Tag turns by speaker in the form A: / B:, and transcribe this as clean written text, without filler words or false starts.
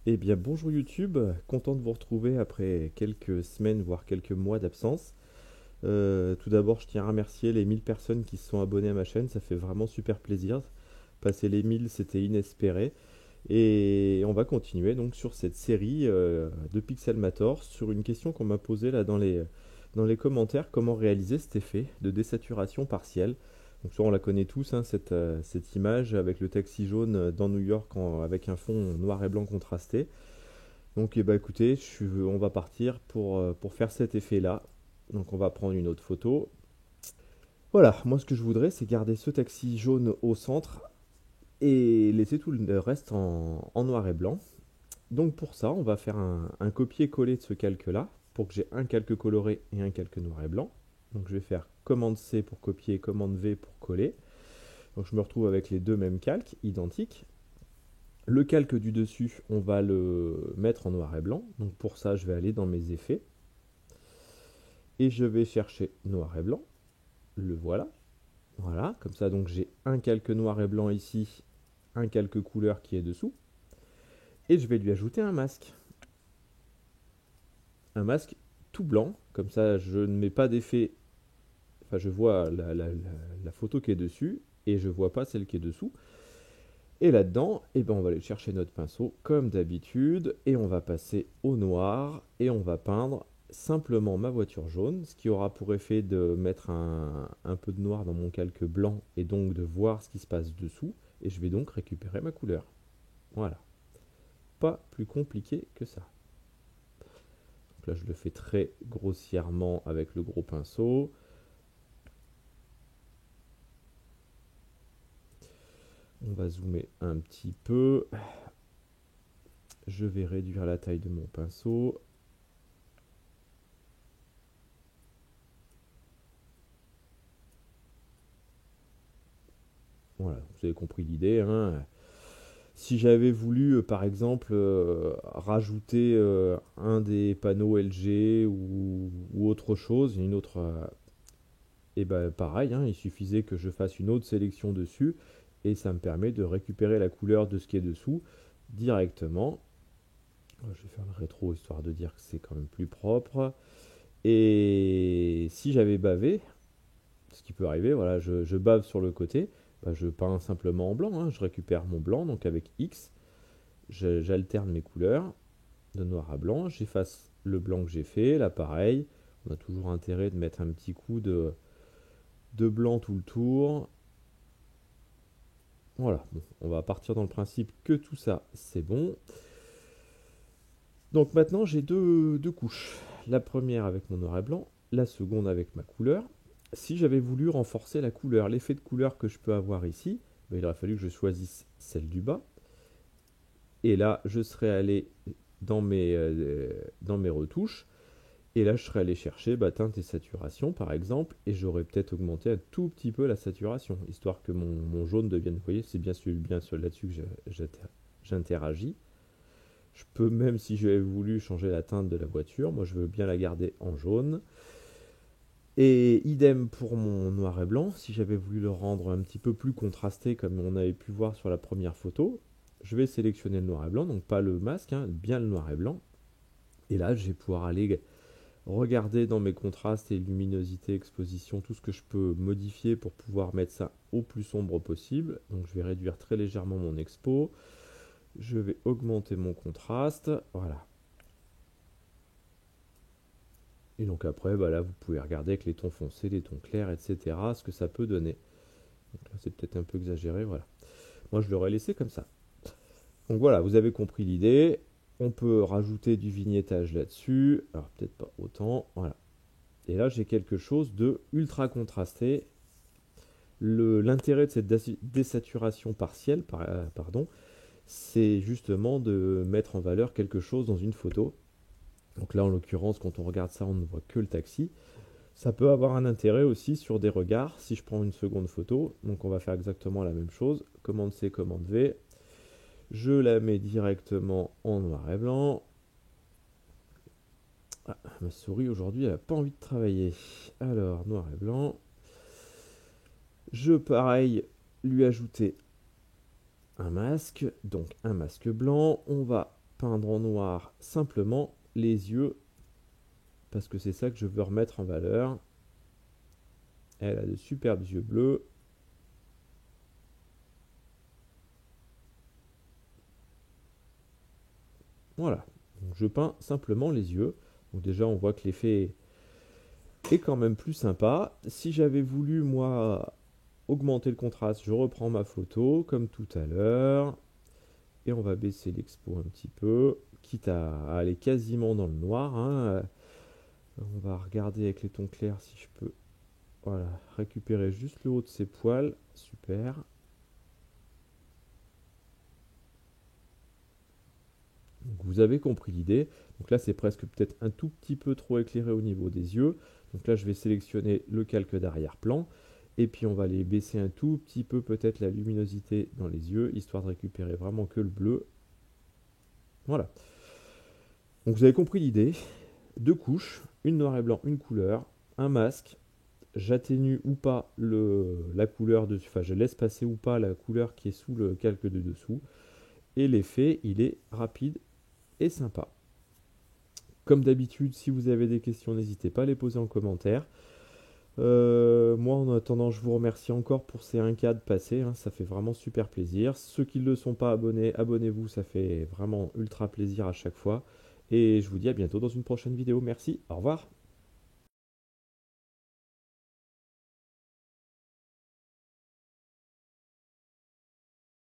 A: Eh bien, bonjour YouTube, content de vous retrouver après quelques semaines, voire quelques mois d'absence. Tout d'abord, je tiens à remercier les 1000 personnes qui se sont abonnées à ma chaîne, ça fait vraiment super plaisir. Passer les 1000, c'était inespéré. Et on va continuer donc sur cette série de Pixelmator sur une question qu'on m'a posée là dans les commentaires, comment réaliser cet effet de désaturation partielle. Donc ça, on la connaît tous, hein, cette image avec le taxi jaune dans New York avec un fond noir et blanc contrasté. Donc eh ben, écoutez, on va partir pour faire cet effet-là. Donc on va prendre une autre photo. Voilà, moi ce que je voudrais, c'est garder ce taxi jaune au centre et laisser tout le reste en noir et blanc. Donc pour ça, on va faire un copier-coller de ce calque-là, pour que j'ai un calque coloré et un calque noir et blanc. Donc je vais faire commande C pour copier, commande V pour coller. Donc je me retrouve avec les deux mêmes calques, identiques. Le calque du dessus, on va le mettre en noir et blanc. Donc pour ça, je vais aller dans mes effets. Et je vais chercher noir et blanc. Le voilà. Voilà, comme ça donc j'ai un calque noir et blanc ici, un calque couleur qui est dessous. Et je vais lui ajouter un masque. Un masque tout blanc, comme ça je ne mets pas d'effet. Enfin, je vois la photo qui est dessus et je vois pas celle qui est dessous. Et là-dedans, eh ben, on va aller chercher notre pinceau comme d'habitude et on va passer au noir et on va peindre simplement ma voiture jaune, ce qui aura pour effet de mettre un peu de noir dans mon calque blanc et donc de voir ce qui se passe dessous. Et je vais donc récupérer ma couleur. Voilà. Pas plus compliqué que ça. Donc là, je le fais très grossièrement avec le gros pinceau. On va zoomer un petit peu. Je vais réduire la taille de mon pinceau. Voilà, vous avez compris l'idée, hein. Si j'avais voulu, par exemple, rajouter un des panneaux LG ou autre chose, une autre, et ben pareil, hein, il suffisait que je fasse une autre sélection dessus et ça me permet de récupérer la couleur de ce qui est dessous directement. Je vais faire le rétro histoire de dire que c'est quand même plus propre. Et si j'avais bavé, ce qui peut arriver, voilà, je bave sur le côté, bah, je peins simplement en blanc, hein, je récupère mon blanc, donc avec X, j'alterne mes couleurs de noir à blanc, j'efface le blanc que j'ai fait, là pareil, on a toujours intérêt de mettre un petit coup de blanc tout le tour. Voilà, bon, on va partir dans le principe que tout ça c'est bon. Donc maintenant j'ai deux couches, la première avec mon noir et blanc, la seconde avec ma couleur. Si j'avais voulu renforcer la couleur, l'effet de couleur que je peux avoir ici, ben, il aurait fallu que je choisisse celle du bas. Et là, je serais allé dans mes retouches. Et là, je serais allé chercher teinte et saturation, par exemple. Et j'aurais peut-être augmenté un tout petit peu la saturation, histoire que mon jaune devienne... Vous voyez, c'est bien là-dessus que j'interagis. Je peux même, si j'avais voulu, changer la teinte de la voiture. Moi, je veux bien la garder en jaune. Et idem pour mon noir et blanc, si j'avais voulu le rendre un petit peu plus contrasté comme on avait pu voir sur la première photo, je vais sélectionner le noir et blanc, donc pas le masque, hein, bien le noir et blanc. Et là, je vais pouvoir aller regarder dans mes contrastes et luminosité, exposition, tout ce que je peux modifier pour pouvoir mettre ça au plus sombre possible. Donc je vais réduire très légèrement mon expo. Je vais augmenter mon contraste. Voilà. Et donc après, là, vous pouvez regarder avec les tons foncés, les tons clairs, etc., ce que ça peut donner. Donc là, c'est peut-être un peu exagéré, voilà. Moi, je l'aurais laissé comme ça. Donc voilà, vous avez compris l'idée. On peut rajouter du vignettage là-dessus. Alors peut-être pas autant, voilà. Et là, j'ai quelque chose de ultra contrasté. L'intérêt de cette désaturation partielle, pardon, c'est justement de mettre en valeur quelque chose dans une photo. Donc là, en l'occurrence, quand on regarde ça, on ne voit que le taxi. Ça peut avoir un intérêt aussi sur des regards, si je prends une seconde photo. Donc on va faire exactement la même chose. Commande C, commande V. Je la mets directement en noir et blanc. Ah, ma souris aujourd'hui, elle n'a pas envie de travailler. Alors, noir et blanc. Je, pareil, lui ajouter un masque. Donc un masque blanc. On va peindre en noir simplement les yeux, parce que c'est ça que je veux remettre en valeur. Elle a de superbes yeux bleus. Voilà, donc je peins simplement les yeux. Donc déjà on voit que l'effet est quand même plus sympa. Si j'avais voulu moi augmenter le contraste, je reprends ma photo comme tout à l'heure. Et on va baisser l'expo un petit peu, quitte à aller quasiment dans le noir, hein. On va regarder avec les tons clairs si je peux, voilà, récupérer juste le haut de ses poils. Super. Donc vous avez compris l'idée. Donc là, c'est presque peut-être un tout petit peu trop éclairé au niveau des yeux. Donc là, je vais sélectionner le calque d'arrière-plan. Et puis, on va aller baisser un tout petit peu peut-être la luminosité dans les yeux, histoire de récupérer vraiment que le bleu. Voilà. Donc vous avez compris l'idée. Deux couches, une noir et blanc, une couleur, un masque. J'atténue ou pas la couleur dessus, enfin je laisse passer ou pas la couleur qui est sous le calque de dessous. Et l'effet, il est rapide et sympa. Comme d'habitude, si vous avez des questions, n'hésitez pas à les poser en commentaire. Moi, en attendant, je vous remercie encore pour ces 1K de passés, hein, ça fait vraiment super plaisir. Ceux qui ne le sont pas abonnés, abonnez-vous, ça fait vraiment ultra plaisir à chaque fois. Et je vous dis à bientôt dans une prochaine vidéo. Merci, au revoir.